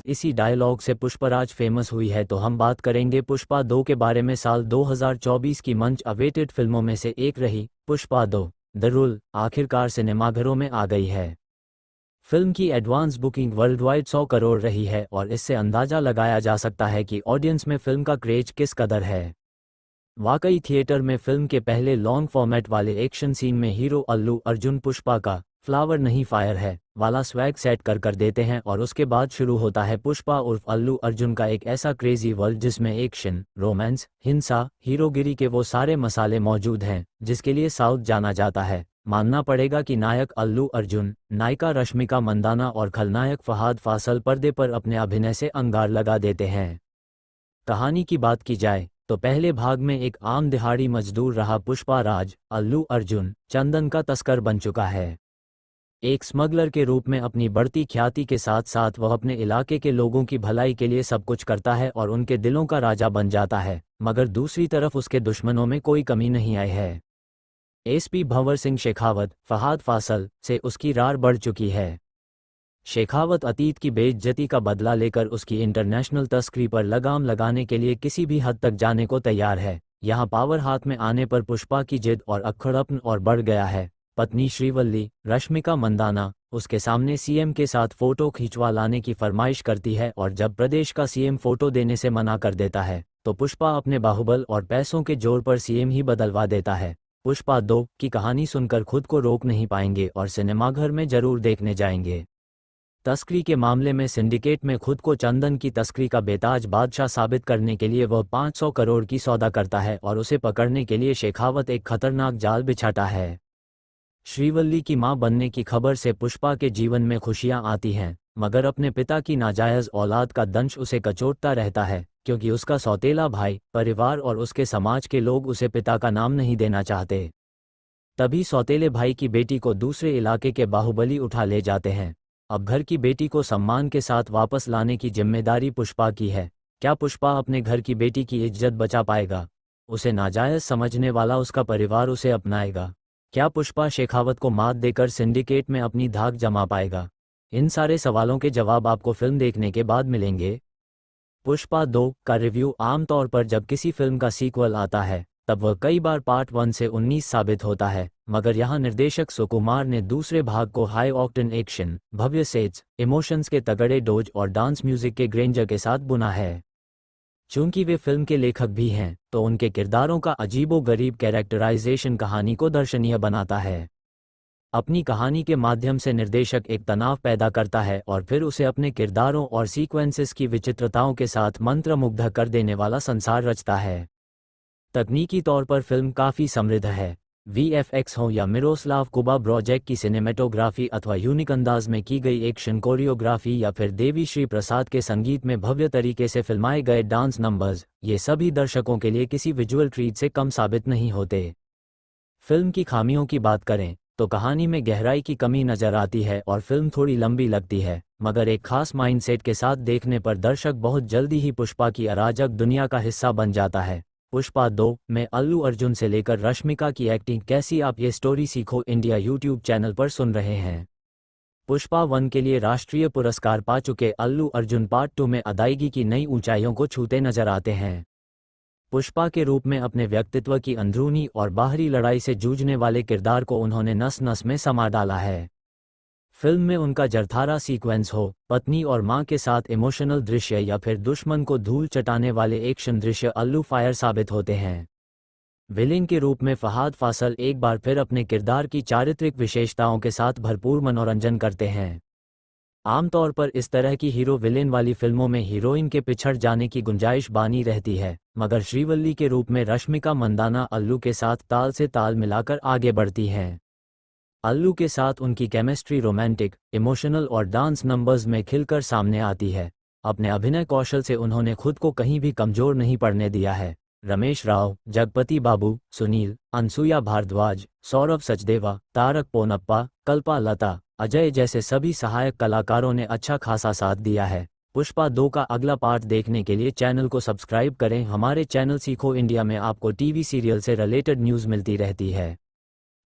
इसी डायलॉग से पुष्पराज फेमस हुई है, तो हम बात करेंगे पुष्पा 2 के बारे में। साल 2024 की मंच अवेटेड फिल्मों में से एक रही पुष्पा 2 द रूल आखिरकार सिनेमाघरों में आ गई है। फिल्म की advance booking world wide 100 crore रही है और इससे अंदाजा लगाया जा सकता है कि ऑडियंस में फिल्म का क्रेज किस कदर है। वाकई थिएटर में फिल्म के पहले लॉन्ग फॉर्मेट वाले एक्शन सीन में हीरो अल्लू अर्जुन पुष्पा का फ्लावर नहीं फायर है वाला स्वैग सेट कर देते हैं और उसके बाद शुरू होता है पुष्पा उर्फ अल्लू अर्जुन का एक ऐसा क्रेजी वर्ल्ड जिसमें एक्शन, रोमांस, हिंसा, हीरोगिरी के वो सारे मसाले मौजूद हैं जिसके लिए साउथ जाना जाता है। मानना पड़ेगा कि नायक अल्लू अर्जुन, नायिका रश्मिका मंदाना और खलनायक फहाद फासल पर्दे पर अपने अभिनय से अंगार लगा देते हैं। कहानी की बात की जाए तो पहले भाग में एक आम दिहाड़ी मजदूर रहा पुष्पा राज अल्लू अर्जुन चंदन का तस्कर बन चुका है। एक स्मगलर के रूप में अपनी बढ़ती ख्याति के साथ साथ वह अपने इलाके के लोगों की भलाई के लिए सब कुछ करता है और उनके दिलों का राजा बन जाता है, मगर दूसरी तरफ उसके दुश्मनों में कोई कमी नहीं आई है। एसपी भंवर सिंह शेखावत फहाद फासल से उसकी रार बढ़ चुकी है। शेखावत अतीत की बेइज्जती का बदला लेकर उसकी इंटरनेशनल तस्करी पर लगाम लगाने के लिए किसी भी हद तक जाने को तैयार है। यहाँ पावर हाथ में आने पर पुष्पा की जिद और अक्खड़पन और बढ़ गया है। पत्नी श्रीवल्ली रश्मिका मंदाना उसके सामने सीएम के साथ फोटो खिंचवा लाने की फरमाइश करती है और जब प्रदेश का सीएम फोटो देने से मना कर देता है तो पुष्पा अपने बाहुबल और पैसों के जोर पर सीएम ही बदलवा देता है। पुष्पा 2 की कहानी सुनकर खुद को रोक नहीं पाएंगे और सिनेमाघर में जरूर देखने जाएंगे। तस्करी के मामले में सिंडिकेट में खुद को चंदन की तस्करी का बेताज बादशाह साबित करने के लिए वह 500 करोड़ की सौदा करता है और उसे पकड़ने के लिए शेखावत एक खतरनाक जाल बिछाता है। श्रीवल्ली की मां बनने की खबर से पुष्पा के जीवन में खुशियां आती हैं, मगर अपने पिता की नाजायज औलाद का दंश उसे कचोटता रहता है क्योंकि उसका सौतेला भाई, परिवार और उसके समाज के लोग उसे पिता का नाम नहीं देना चाहते। तभी सौतेले भाई की बेटी को दूसरे इलाके के बाहुबली उठा ले जाते हैं। अब घर की बेटी को सम्मान के साथ वापस लाने की जिम्मेदारी पुष्पा की है। क्या पुष्पा अपने घर की बेटी की इज्जत बचा पाएगा? उसे नाजायज समझने वाला उसका परिवार उसे अपनाएगा? क्या पुष्पा शेखावत को मात देकर सिंडिकेट में अपनी धाक जमा पाएगा? इन सारे सवालों के जवाब आपको फिल्म देखने के बाद मिलेंगे। पुष्पा 2 का रिव्यू आमतौर पर जब किसी फिल्म का सीक्वल आता है तब वह कई बार पार्ट 1 से 19 साबित होता है, मगर यहाँ निर्देशक सुकुमार ने दूसरे भाग को हाई ऑक्टेन एक्शन, भव्य सेट्स, इमोशंस के तगड़े डोज और डांस म्यूजिक के ग्रेंजर के साथ बुना है। चूंकि वे फिल्म के लेखक भी हैं तो उनके किरदारों का अजीबोगरीब कैरेक्टराइजेशन कहानी को दर्शनीय बनाता है। अपनी कहानी के माध्यम से निर्देशक एक तनाव पैदा करता है और फिर उसे अपने किरदारों और सीक्वेंसेस की विचित्रताओं के साथ मंत्रमुग्ध कर देने वाला संसार रचता है। तकनीकी तौर पर फिल्म काफ़ी समृद्ध है। वीएफएक्स हो या मिरोस्लाव कुबा ब्रोजेक की सिनेमेटोग्राफी अथवा यूनिक अंदाज में की गई एक्शन कोरियोग्राफी या फिर देवी श्री प्रसाद के संगीत में भव्य तरीके से फिल्माए गए डांस नंबर्स, ये सभी दर्शकों के लिए किसी विजुअल ट्रीट से कम साबित नहीं होते। फिल्म की खामियों की बात करें तो कहानी में गहराई की कमी नजर आती है और फिल्म थोड़ी लंबी लगती है, मगर एक खास माइंडसेट के साथ देखने पर दर्शक बहुत जल्दी ही पुष्पा की अराजक दुनिया का हिस्सा बन जाता है। पुष्पा 2 में अल्लू अर्जुन से लेकर रश्मिका की एक्टिंग कैसी, आप ये स्टोरी सीखो इंडिया यूट्यूब चैनल पर सुन रहे हैं। पुष्पा 1 के लिए राष्ट्रीय पुरस्कार पा चुके अल्लू अर्जुन पार्ट 2 में अदायगी की नई ऊंचाइयों को छूते नजर आते हैं। पुष्पा के रूप में अपने व्यक्तित्व की अंदरूनी और बाहरी लड़ाई से जूझने वाले किरदार को उन्होंने नस नस में समा डाला है। फिल्म में उनका जरथारा सीक्वेंस हो, पत्नी और मां के साथ इमोशनल दृश्य या फिर दुश्मन को धूल चटाने वाले एक्शन दृश्य अल्लू फायर साबित होते हैं। विलेन के रूप में फहाद फासल एक बार फिर अपने किरदार की चारित्रिक विशेषताओं के साथ भरपूर मनोरंजन करते हैं। आमतौर पर इस तरह की हीरो विलेन वाली फिल्मों में हीरोइन के पिछड़ जाने की गुंजाइश बानी रहती है, मगर श्रीवल्ली के रूप में रश्मिका मंदाना अल्लू के साथ ताल से ताल मिलाकर आगे बढ़ती हैं। अल्लू के साथ उनकी केमिस्ट्री रोमांटिक, इमोशनल और डांस नंबर्स में खिलकर सामने आती है। अपने अभिनय कौशल से उन्होंने खुद को कहीं भी कमजोर नहीं पड़ने दिया है। रमेश राव, जगपति बाबू, सुनील, अनसुया भारद्वाज, सौरभ सचदेवा, तारक पोनप्पा, कल्पा लता, अजय जैसे सभी सहायक कलाकारों ने अच्छा खासा साथ दिया है। पुष्पा 2 का अगला पार्ट देखने के लिए चैनल को सब्सक्राइब करें। हमारे चैनल सीखो इंडिया में आपको टीवी सीरियल से रिलेटेड न्यूज़ मिलती रहती है।